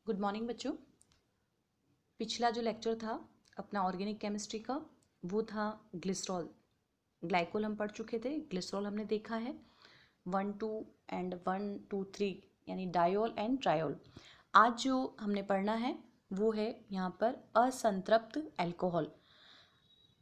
Good morning बच्चों। पिछला जो लेक्चर था अपना ऑर्गेनिक केमिस्ट्री का वो था ग्लिसरॉल। ग्लाइकोल हम पढ़ चुके थे, ग्लिसरॉल हमने देखा है 1 2 एंड 1 2 3 यानी डायोल एंड ट्रायोल। आज जो हमने पढ़ना है वो है यहाँ पर असंतृप्त अल्कोहल।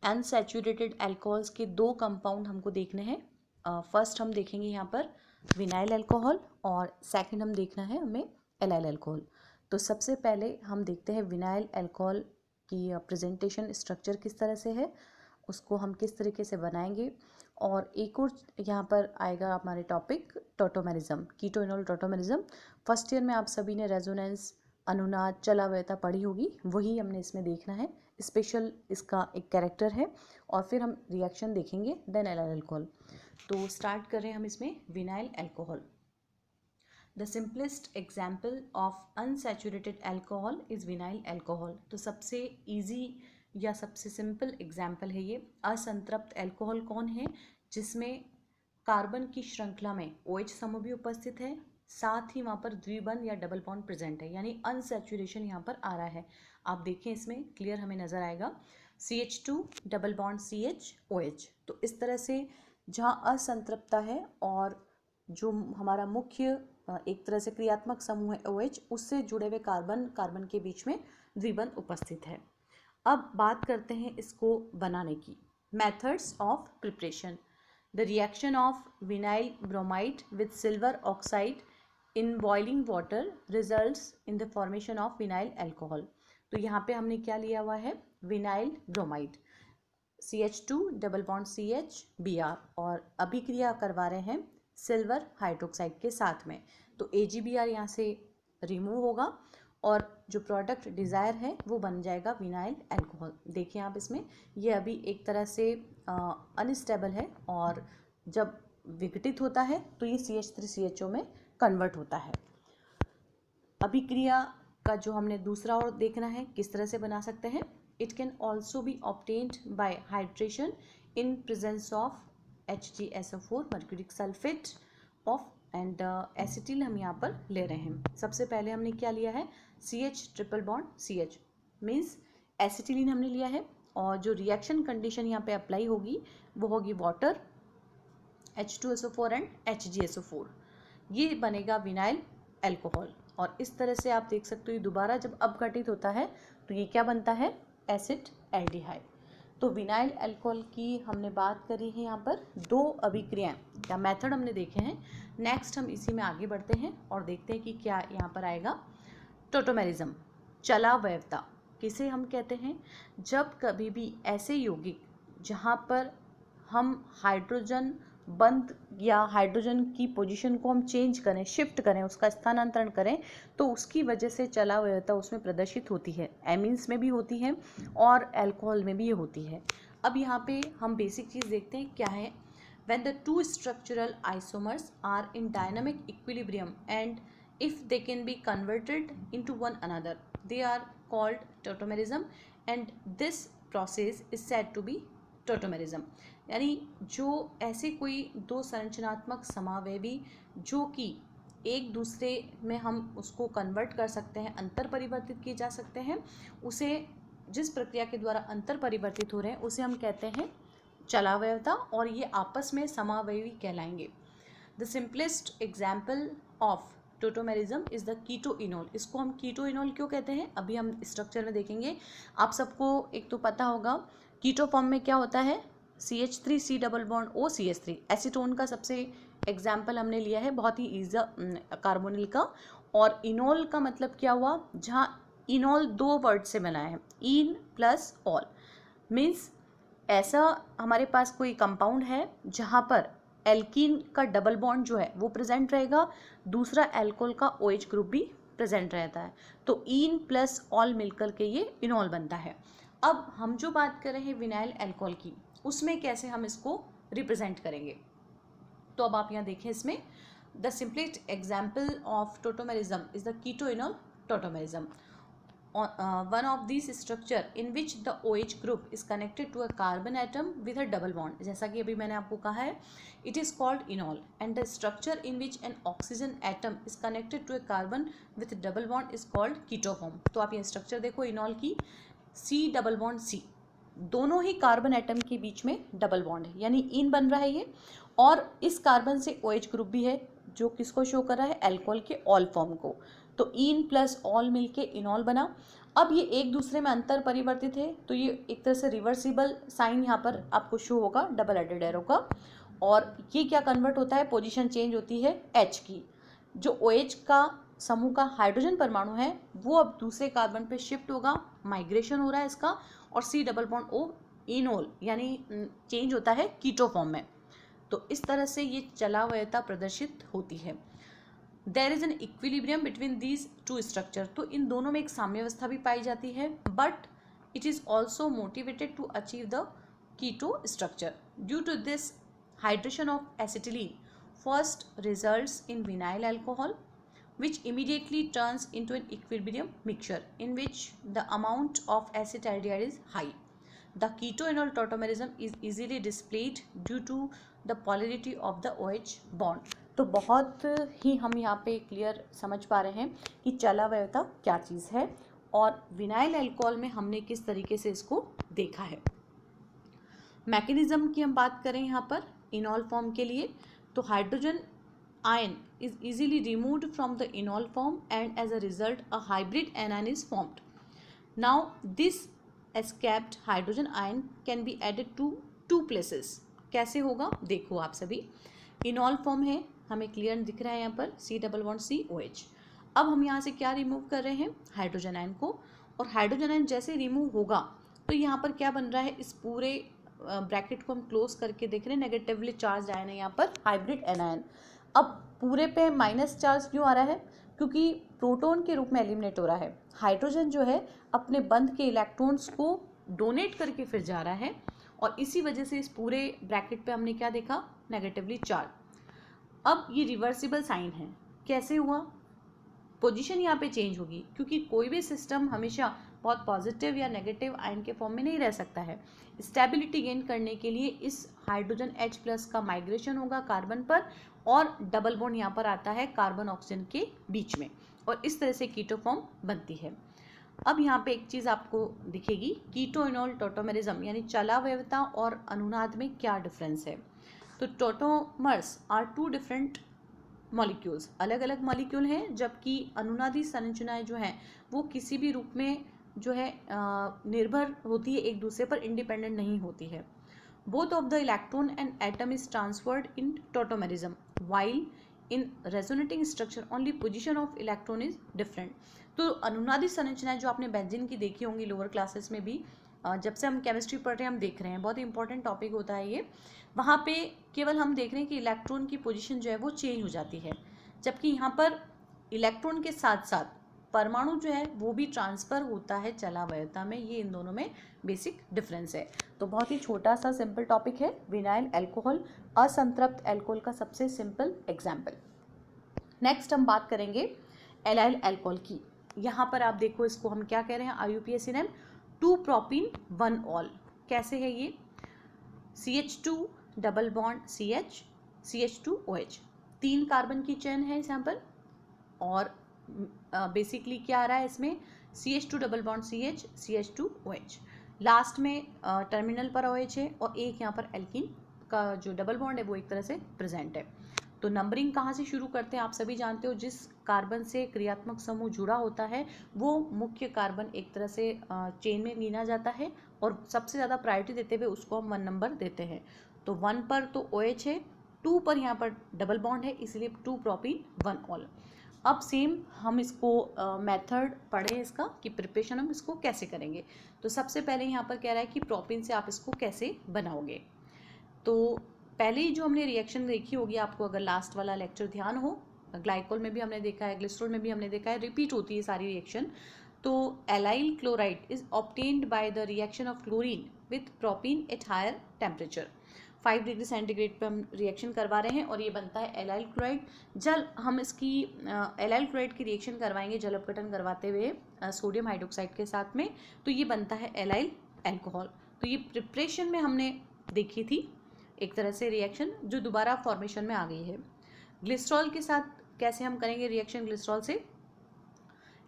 अनसैचुरेटेड अल्कोहल्स के दो कंपाउंड हमको देखने हैं। फर्स्ट हम देखेंगे यहाँ पर विनाइल अल्कोहल और सेकंड हम देखना है हमें एलाइल अल्कोहल। तो सबसे पहले हम देखते हैं विनाइल अल्कोहल की प्रेजेंटेशन स्ट्रक्चर किस तरह से है, उसको हम किस तरीके से बनाएंगे। और एक और यहाँ पर आएगा हमारे topic tautomerism, keto enol tautomerism. First year में आप सभी ने रेजोनेंस, अनुनाद, चलावयता पढ़ी होगी, वही हमने इसमें देखना है। स्पेशल इसका एक कैरेक्टर है और फिर हम रिएक्शन देखेंगे, देन एलाइल अल्कोहल। तो स्टार्ट कर रहे हैं हम इसमें vinyl alcohol. The simplest example of unsaturated alcohol is vinyl alcohol. तो सबसे ईजी या सबसे सिंपल एग्जाम्पल है ये। असंतृप्त अल्कोहल कौन है? जिसमें कार्बन की श्रृंखला में OH समूह भी उपस्थित है, साथ ही वहाँ पर द्विबंध या डबल बॉन्ड प्रेजेंट है, यानी अनसैचुरेशन यहाँ पर आ रहा है। आप देखें इसमें क्लियर हमें नज़र आएगा CH2 double bond CH OH। तो इस तरह से जहाँ असंतृप्तता है और जो हमारा मुख्य एक तरह से क्रियात्मक समूह है OH, उससे जुड़े हुए कार्बन के बीच में द्विबंध उपस्थित है। अब बात करते हैं इसको बनाने की। Methods of preparation. The reaction of vinyl bromide with silver oxide in boiling water results in the formation of vinyl alcohol. तो यहाँ पे हमने क्या लिया हुआ है? Vinyl bromide CH2 double bond CH Br और अभिक्रिया करवा रहे हैं सिल्वर हाइड्रोक्साइड के साथ में। तो AgBr यहाँ से रिमूव होगा और जो प्रोडक्ट डिज़ायर है वो बन जाएगा विनाइल अल्कोहल। देखिए आप इसमें ये अभी एक तरह से अनस्टेबल है और जब विघटित होता है तो ये CH3CHO में कन्वर्ट होता है। अभिक्रिया का जो हमने दूसरा और देखना है किस तरह से बना सकते हैं। It can also B obtained by hydration in presence of HgSO4 mercuric sulphate of and acetyl हम यहाँ पर ले रहे हैं। सबसे पहले हमने क्या लिया है? CH triple bond CH means acetylene हमने लिया है और जो रिएक्शन कंडीशन यहाँ पे अप्लाई होगी वो होगी वाटर, H2SO4 एंड HgSO4। ये बनेगा विनाइल अल्कोहल। और इस तरह से आप देख सकते हो दोबारा जब अपघटित होता है तो ये क्या बनता है? Acid aldehyde. तो विनाइल अल्कोहल की हमने बात करी है यहाँ पर दो अभिक्रियाएं या मेथड हमने देखे हैं। नेक्स्ट हम इसी में आगे बढ़ते हैं और देखते हैं कि क्या यहाँ पर आएगा। टोटोमेरिज्म, चलावयवता किसे हम कहते हैं? जब कभी भी ऐसे यौगिक जहाँ पर हम हाइड्रोजन बंद या हाइड्रोजन की पोजीशन को हम चेंज करें, शिफ्ट करें, उसका स्थानांतरण करें, तो उसकी वजह से चलावयवता उसमें प्रदर्शित होती है। एमीन्स में भी होती है और अल्कोहल में भी ये होती है। अब यहाँ पे हम बेसिक चीज़ देखते हैं क्या है। when the two structural isomers are in dynamic equilibrium and if they can be converted into one another they are called tautomerism and this process is said to be tautomerism. यानी जो ऐसे कोई दो संरचनात्मक समावयवी जो कि एक दूसरे में हम उसको कन्वर्ट कर सकते हैं, अंतर परिवर्तित किए जा सकते हैं, उसे जिस प्रक्रिया के द्वारा अंतर परिवर्तित हो रहे हैं उसे हम कहते हैं चलावयवता और ये आपस में समावयवी कहलाएंगे। The simplest example of tautomerism is the keto enol. इसको हम कीटोइनोल क्यों कहते हैं अभी हम स्ट्रक्चर में देखेंगे। आप सबको एक तो पता होगा कीटो फॉर्म में क्या होता है? CH3C double bond OCH3। Acetone का सबसे एग्जाम्पल हमने लिया है बहुत ही ईजा कार्बोनिल का। और इनोल का मतलब क्या हुआ? जहाँ इनोल दो वर्ड से बना है, इन प्लस ऑल मीन्स ऐसा हमारे पास कोई कंपाउंड है जहाँ पर एल्कीन का डबल बॉन्ड जो है वो प्रेजेंट रहेगा, दूसरा एल्कोहल का OH ग्रुप भी प्रेजेंट रहता है, तो इन प्लस ऑल मिलकर के ये इनॉल बनता है। अब हम जो बात कर रहे हैं विनाइल अल्कोहल की, उसमें कैसे हम इसको रिप्रेजेंट करेंगे। तो अब आप यहाँ देखें इसमें the simplest example of tautomerism is the keto enol tautomerism. one of these structure in which the OH group is connected to a carbon atom with a double bond, जैसा कि अभी मैंने आपको कहा है, it is called enol, and the structure in which an oxygen atom is connected to a carbon with a double bond is called keto form. तो आप ये स्ट्रक्चर देखो इनॉल की, C डबल बॉन्ड C, दोनों ही कार्बन एटम के बीच में double bond है, यानी इन बन रहा है ये, और इस कार्बन से OH ग्रुप भी है जो किसको शो कर रहा है, अल्कोहल के ऑल फॉर्म को। तो इन प्लस ऑल मिलके इनॉल बना। अब ये एक दूसरे में अंतर परिवर्तित है, तो ये एक तरह से रिवर्सिबल साइन यहाँ पर आपको शो होगा डबल एडेड एरो का, और ये क्या कन्वर्ट होता है, पोजीशन चेंज होती है H की। जो OH का समूह का हाइड्रोजन परमाणु है वो अब दूसरे कार्बन पे शिफ्ट होगा, माइग्रेशन हो रहा है इसका, और C double bond O enol यानी चेंज होता है कीटो फॉर्म में। तो इस तरह से ये चलावयता प्रदर्शित होती है। There is an equilibrium between these two structure, तो इन दोनों में एक साम्यावस्था भी पाई जाती है, but it is also motivated to achieve the keto structure. Due to this hydration of acetylene first results in vinyl alcohol which immediately turns into an equilibrium mixture in which the amount of acetaldehyde is high. The keto-enol tautomerism is easily displayed due to the polarity of the OH bond. तो बहुत ही हम यहाँ पे clear समझ पा रहे हैं कि चलावयता क्या चीज़ है, और विनाइल अल्कोहल में हमने किस तरीके से इसको देखा है। मैकेनिज्म की हम बात करें यहाँ पर इनॉल फॉर्म के लिए, तो hydrogen ion is easily removed from the enol form and as a result a hybrid anion is formed. Now this escaped hydrogen ion can be added to two places. कैसे होगा देखो आप सभी, इनॉल फॉर्म है, हमें क्लियर दिख रहा है यहाँ पर C double bond C OH। अब हम यहाँ से क्या रिमूव कर रहे हैं, हाइड्रोजन आयन को, और हाइड्रोजन आयन जैसे रिमूव होगा तो यहाँ पर क्या बन रहा है, इस पूरे ब्रैकेट को हम क्लोज करके देख रहे हैं, नेगेटिवली चार्ज आयन है यहाँ पर हाइब्रिड एनायन। अब पूरे पे माइनस चार्ज क्यों आ रहा है, क्योंकि प्रोटॉन के रूप में एलिमिनेट हो रहा है, हाइड्रोजन जो है अपने बंध के इलेक्ट्रॉन्स को डोनेट करके फिर जा रहा है, और इसी वजह से इस पूरे ब्रैकेट पे हमने क्या देखा, नेगेटिवली चार्ज। अब ये रिवर्सिबल साइन है, कैसे हुआ, पोजीशन यहाँ पे चेंज होगी, क्योंकि कोई भी सिस्टम हमेशा बहुत पॉजिटिव या नेगेटिव आयन के फॉर्म में नहीं रह सकता है। स्टेबिलिटी गेन करने के लिए इस हाइड्रोजन H प्लस का माइग्रेशन होगा कार्बन पर, और डबल बॉन्ड यहाँ पर आता है कार्बन ऑक्सीजन के बीच में, और इस तरह से कीटो फॉर्म बनती है। अब यहाँ पे एक चीज़ आपको दिखेगी, कीटो इनॉल टॉटोमेरिज्म यानी चलावयता और अनुनाद में क्या डिफरेंस है। तो tautomers are two different molecules, अलग अलग मॉलिक्यूल हैं, जबकि अनुनादी संरचनाएं जो हैं वो किसी भी रूप में जो है निर्भर होती है, एक दूसरे पर इंडिपेंडेंट नहीं होती है। Both of the electron and atom is transferred in tautomerism, while in resonating structure only position of electron is different. तो अनुनादी संरचनाएं जो आपने बेंजीन की देखी होंगी लोअर क्लासेस में भी, जब से हम केमिस्ट्री पढ़ रहे हैं हम देख रहे हैं, बहुत इंपॉर्टेंट टॉपिक होता है ये। वहाँ पे केवल हम देख रहे हैं कि इलेक्ट्रॉन की पोजीशन जो है वो चेंज हो जाती है, जबकि यहाँ पर इलेक्ट्रॉन के साथ साथ परमाणु जो है वो भी ट्रांसफ़र होता है चलावयता में। ये इन दोनों में बेसिक डिफरेंस है। तो बहुत ही छोटा सा सिंपल टॉपिक है विनाइल अल्कोहल, असंतृप्त अल्कोहल का सबसे सिंपल एग्जाम्पल। नेक्स्ट हम बात करेंगे एलाइल अल्कोहल की। यहाँ पर आप देखो, इसको हम क्या कह रहे हैं, IUPAC 2 प्रोपीन 1 ऑल। कैसे है ये, CH2 double bond CH CH2 OH, 3 carbon की चेन है यहाँ पर, और बेसिकली क्या आ रहा है इसमें, CH2 double bond CH CH2 OH, last में टर्मिनल पर OH है, और एक यहाँ पर एल्कीन का जो डबल बॉन्ड है वो एक तरह से प्रेजेंट है। तो नंबरिंग कहाँ से शुरू करते हैं आप सभी जानते हो, जिस कार्बन से क्रियात्मक समूह जुड़ा होता है वो मुख्य कार्बन एक तरह से चेन में गिना जाता है, और सबसे ज़्यादा प्रायोरिटी देते हुए उसको हम 1 नंबर देते हैं। तो 1 पर तो OH है, 2 पर यहाँ पर डबल बॉन्ड है, इसलिए 2 प्रोपीन 1 ऑल। अब सेम हम इसको मेथड पढ़ें इसका कि प्रिपरेशन हम इसको कैसे करेंगे। तो सबसे पहले यहाँ पर कह रहा है कि प्रोपीन से आप इसको कैसे बनाओगे। तो पहले ही जो हमने रिएक्शन देखी होगी आपको, अगर लास्ट वाला लेक्चर ध्यान हो, ग्लाइकोल में भी हमने देखा है, ग्लिसरॉल में भी हमने देखा है, रिपीट होती है सारी रिएक्शन। तो allyl chloride is obtained by the reaction of chlorine with propene at higher temperature. 5 degree centigrade पे हम रिएक्शन करवा रहे हैं और ये बनता है एलाइल क्लोराइड। जल हम इसकी एलाइल क्लोराइड की रिएक्शन करवाएंगे जल अपघटन करवाते हुए सोडियम हाइड्रोक्साइड के साथ में, तो ये बनता है एलाइल अल्कोहल। तो ये प्रिपरेशन में हमने देखी थी एक तरह से रिएक्शन जो दोबारा फॉर्मेशन में आ गई है। ग्लिसरॉल के साथ कैसे हम करेंगे रिएक्शन ग्लिसरॉल से?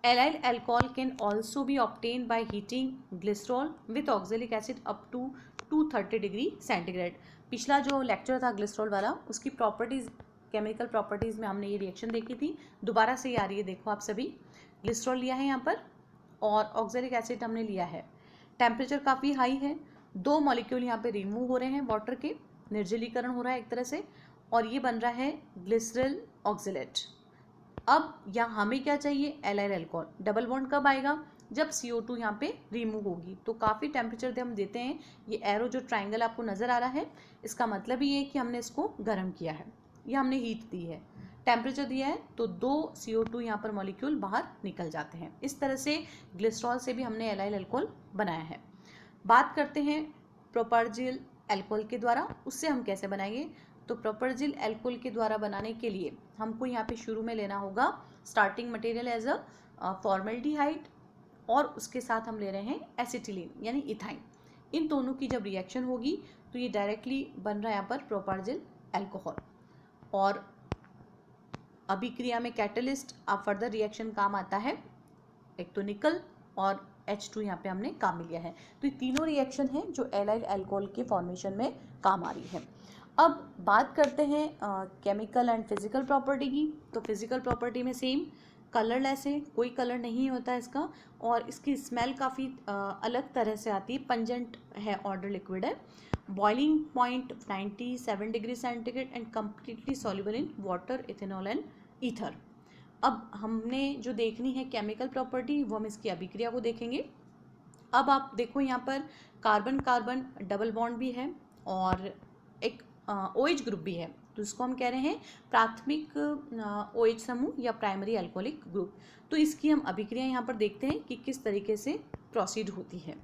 Allyl alcohol can also be obtain by heating glycerol with oxalic acid up to 230 degree centigrade. पिछला जो लेक्चर था ग्लिसरॉल वाला, उसकी प्रॉपर्टीज़, केमिकल प्रॉपर्टीज़ में हमने ये रिएक्शन देखी थी। दोबारा से ये आ रही है, देखो आप सभी। ग्लिसरॉल लिया है यहाँ पर और ऑक्जेलिक एसिड हमने लिया है। टेम्परेचर काफ़ी हाई है, 2 मॉलिक्यूल यहाँ पे रिमूव हो रहे हैं वाटर के, निर्जलीकरण हो रहा है एक तरह से, और ये बन रहा है ग्लिसरल ऑक्जेलेट। अब यहाँ हमें क्या चाहिए? Allyl alcohol. डबल बॉन्ड कब आएगा? जब CO2 यहाँ पे रिमूव होगी। तो काफ़ी टेम्परेचर हम देते हैं। ये एरो जो ट्राइंगल आपको नज़र आ रहा है, इसका मतलब ये है कि हमने इसको गर्म किया है या हमने हीट दी है, टेम्परेचर दिया है, तो 2 CO2 यहाँ पर मॉलिक्यूल बाहर निकल जाते हैं। इस तरह से ग्लिसरॉल से भी हमने एलाइल अल्कोहल बनाया है। बात करते हैं प्रोपरजिल अल्कोहल के द्वारा, उससे हम कैसे बनाएंगे? तो प्रोपरजिल अल्कोहल के द्वारा बनाने के लिए हमको यहाँ पे शुरू में लेना होगा starting material as a formaldehyde, और उसके साथ हम ले रहे हैं एसिटिलीन यानी इथाइन। इन दोनों की जब रिएक्शन होगी तो ये डायरेक्टली बन रहा है यहाँ पर प्रोपरजिल अल्कोहल। और अभिक्रिया में कैटलिस्ट अब फर्दर रिएक्शन काम आता है, एक तो निकल और H2 यहाँ पे हमने काम में लिया है। तो ये तीनों रिएक्शन हैं जो एलाइल अल्कोहल के फॉर्मेशन में काम आ रही है। अब बात करते हैं केमिकल एंड फिजिकल प्रॉपर्टी की। तो फिजिकल प्रॉपर्टी में सेम, कलरलेस है, कोई कलर नहीं होता है इसका, और इसकी स्मेल काफ़ी अलग तरह से आती है, पंजेंट है, ऑर्डर लिक्विड है, boiling point 97 degree centigrade and completely soluble in water, ethanol and ether. अब हमने जो देखनी है केमिकल प्रॉपर्टी, वो हम इसकी अभिक्रिया को देखेंगे। अब आप देखो यहाँ पर कार्बन कार्बन डबल बॉन्ड भी है और एक OH ग्रुप भी है, तो इसको हम कह रहे हैं प्राथमिक OH समूह या प्राइमरी अल्कोहलिक ग्रुप। तो इसकी हम अभिक्रिया यहाँ पर देखते हैं कि किस तरीके से प्रोसीड होती है।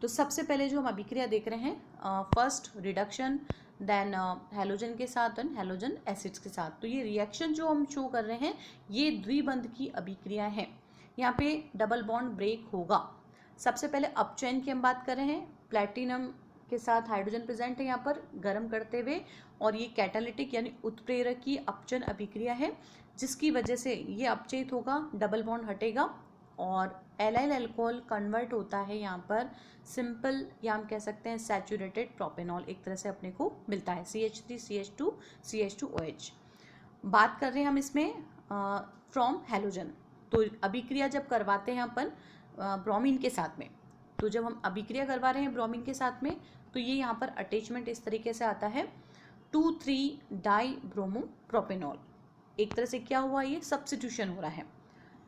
तो सबसे पहले जो हम अभिक्रिया देख रहे हैं, फर्स्ट रिडक्शन, देन हैलोजन के साथ एंड हैलोजन एसिड्स के साथ। तो ये रिएक्शन जो हम शो कर रहे हैं ये द्विबंध की अभिक्रिया है। यहाँ पे डबल बॉन्ड ब्रेक होगा। सबसे पहले अपचयन की हम बात कर रहे हैं, प्लैटिनम के साथ हाइड्रोजन प्रेजेंट है यहाँ पर गर्म करते हुए, और ये कैटालिटिक यानी उत्प्रेरक की अपचयन अभिक्रिया है, जिसकी वजह से ये अपचयित होगा, डबल बॉन्ड हटेगा और एलाइल अल्कोहल कन्वर्ट होता है यहाँ पर सिंपल, या हम कह सकते हैं सैचुरेटेड प्रोपेनॉल एक तरह से अपने को मिलता है, CH3 CH2 CH2OH। बात कर रहे हैं हम इसमें फ्रॉम हैलोजन। तो अभिक्रिया जब करवाते हैं अपन ब्रोमीन के साथ में, तो जब हम अभिक्रिया करवा रहे हैं ब्रोमीन के साथ में, तो ये यहाँ पर अटैचमेंट इस तरीके से आता है 2,3 डाई ब्रोमो प्रोपेनॉल। एक तरह से क्या हुआ, ये सब्स्टिट्यूशन हो रहा है,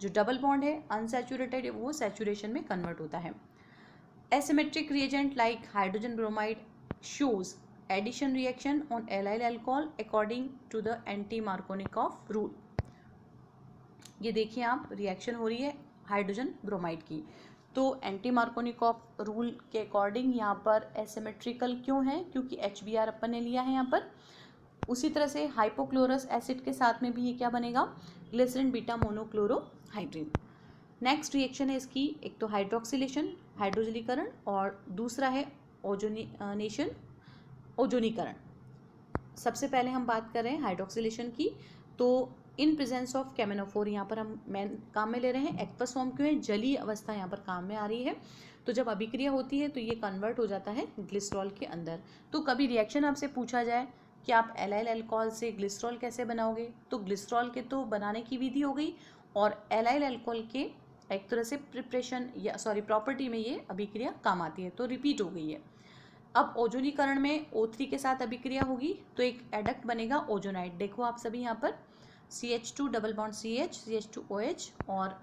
जो डबल बॉन्ड है अनसैचुरेटेड वो सैचुरेशन में कन्वर्ट होता है। Asymmetric reagent like hydrogen bromide shows addition reaction on allyl alcohol according to the anti Markovnikov rule. ये देखिए आप, रिएक्शन हो रही है हाइड्रोजन ब्रोमाइड की, तो एंटी मार्कोनिकॉफ रूल के अकॉर्डिंग यहाँ पर एसिमेट्रिकल क्यों है, क्योंकि HBr अपन ने लिया है यहाँ पर। उसी तरह से हाइपोक्लोरस एसिड के साथ में भी ये क्या बनेगा, ग्लिसरीन बीटा मोनोक्लोरोहाइड्रिन। नेक्स्ट रिएक्शन है इसकी, एक तो हाइड्रोक्सिलेशन हाइड्रोजलीकरण, और दूसरा है ओजोनेशन ओजोनीकरण। सबसे पहले हम बात कर रहे हैं हाइड्रोक्सिलेशन की। तो इन प्रेजेंस ऑफ कैमेनोफोर यहाँ पर हम मेन काम में ले रहे हैं, एक्वस फॉर्म क्यों है, जलीय अवस्था यहाँ पर काम में आ रही है। तो जब अभिक्रिया होती है तो ये कन्वर्ट हो जाता है ग्लिसरॉल के अंदर। तो कभी रिएक्शन आपसे पूछा जाए कि आप एलाइल अल्कोहल से ग्लिसरॉल कैसे बनाओगे, तो ग्लिसरॉल के तो बनाने की विधि हो गई, और एलाइल अल्कोहल के एक तरह से प्रिपरेशन या प्रॉपर्टी में ये अभिक्रिया काम आती है, तो रिपीट हो गई है। अब ओजोनीकरण में O3 के साथ अभिक्रिया होगी तो एक एडक्ट बनेगा ओजोनाइड। देखो आप सभी यहाँ पर CH2 double bond CH CH2OH, और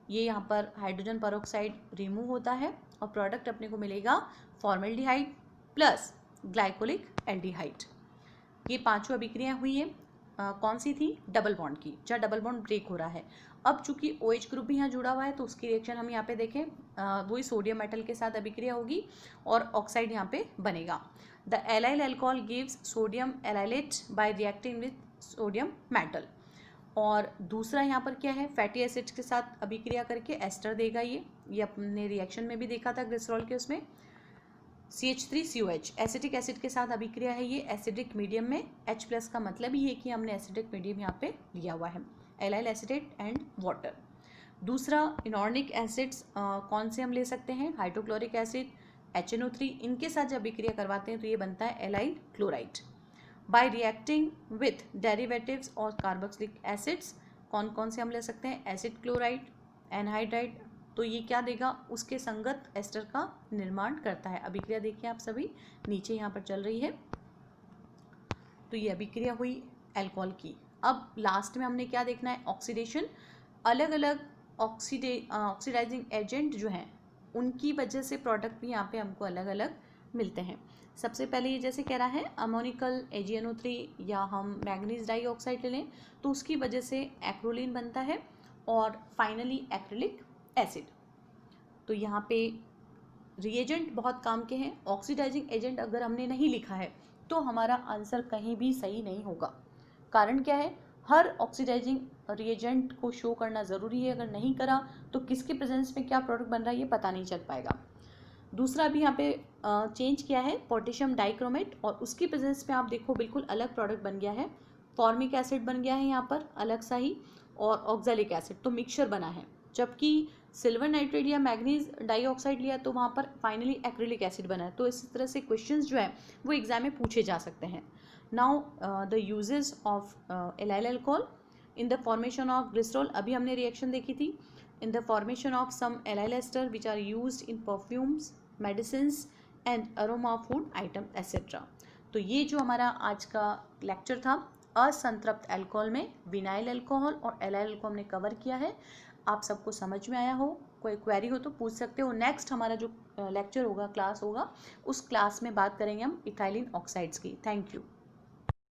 ये यहाँ पर हाइड्रोजन पेरोक्साइड रिमूव होता है और प्रोडक्ट अपने को मिलेगा फॉर्मल्डिहाइड प्लस ग्लाइकोलिक एल्डिहाइड। ये पांचों अभिक्रियाएं हुई है, कौन सी थी, डबल बॉन्ड की, जहाँ डबल बॉन्ड ब्रेक हो रहा है। अब चूंकि OH ग्रुप भी यहाँ जुड़ा हुआ है तो उसकी रिएक्शन हम यहाँ पे देखें, वही सोडियम मेटल के साथ अभिक्रिया होगी और ऑक्साइड यहाँ पे बनेगा। The allyl alcohol gives sodium allylate by reacting with sodium metal. और दूसरा यहाँ पर क्या है, फैटी एसिड्स के साथ अभिक्रिया करके एस्टर देगा। ये अपने रिएक्शन में भी देखा था ग्लिसरॉल के, उसमें CH3COH एसिटिक एसिड के साथ अभिक्रिया है ये एसिडिक मीडियम में। H+ का मतलब ही है कि हमने एसिडिक मीडियम यहाँ पे लिया हुआ है, एलाइल एसिटेट एंड वाटर। दूसरा इनऑर्गेनिक एसिड्स कौन से हम ले सकते हैं, हाइड्रोक्लोरिक एसिड, HNO3, इनके साथ जब अभिक्रिया करवाते हैं तो ये बनता है allyl chloride. Bye reacting with derivatives और कार्बोक्सिलिक एसिड्स कौन कौन से हम ले सकते हैं, एसिड क्लोराइड, एनहाइड्राइड, तो ये क्या देगा, उसके संगत एस्टर का निर्माण करता है। अभिक्रिया देखिए आप सभी नीचे यहाँ पर चल रही है। तो ये अभिक्रिया हुई अल्कोहल की। अब लास्ट में हमने क्या देखना है, ऑक्सीडेशन। अलग अलग ऑक्सीडाइजिंग एजेंट जो हैं उनकी वजह से प्रोडक्ट भी यहाँ पे हमको अलग अलग मिलते हैं। सबसे पहले ये जैसे कह रहा है अमोनिकल AgNO3 या हम मैग्नीज डाइऑक्साइड ले लें तो उसकी वजह से एक्रोलीन बनता है और फाइनली एक्रिलिक एसिड। तो यहाँ पे रिएजेंट बहुत काम के हैं। ऑक्सीडाइजिंग एजेंट अगर हमने नहीं लिखा है तो हमारा आंसर कहीं भी सही नहीं होगा। कारण क्या है, हर ऑक्सीडाइजिंग रिएजेंट को शो करना ज़रूरी है, अगर नहीं करा तो किसके प्रेजेंस में क्या प्रोडक्ट बन रहा है ये पता नहीं चल पाएगा। दूसरा भी यहाँ पे चेंज किया है, पोटेशियम डाइक्रोमेट, और उसकी प्रेजेंस में आप देखो बिल्कुल अलग प्रोडक्ट बन गया है। फॉर्मिक एसिड बन गया है यहाँ पर अलग सा ही, और ऑक्सैलिक एसिड, तो मिक्सचर बना है। जबकि सिल्वर नाइट्रेट या मैग्नीज डाइऑक्साइड लिया तो वहाँ पर फाइनली एक्रिलिक एसिड बना है। तो इस तरह से क्वेश्चंस जो है वो एग्जाम में पूछे जा सकते हैं। Now the uses of allyl alcohol in the formation of glycerol, अभी हमने रिएक्शन देखी थी। In the formation of some allyl ester which are used in perfumes, medicines and aroma food item etcetera. तो ये जो हमारा आज का लेक्चर था असंतृप्त अल्कोहल में विनाइल अल्कोहल और एलाइल अल्कोहल हमने कवर किया है। आप सबको समझ में आया हो, कोई क्वेरी हो तो पूछ सकते हो। नेक्स्ट हमारा जो लेक्चर होगा, क्लास होगा, उस क्लास में बात करेंगे हम इथाइलिन ऑक्साइड्स की। Thank you.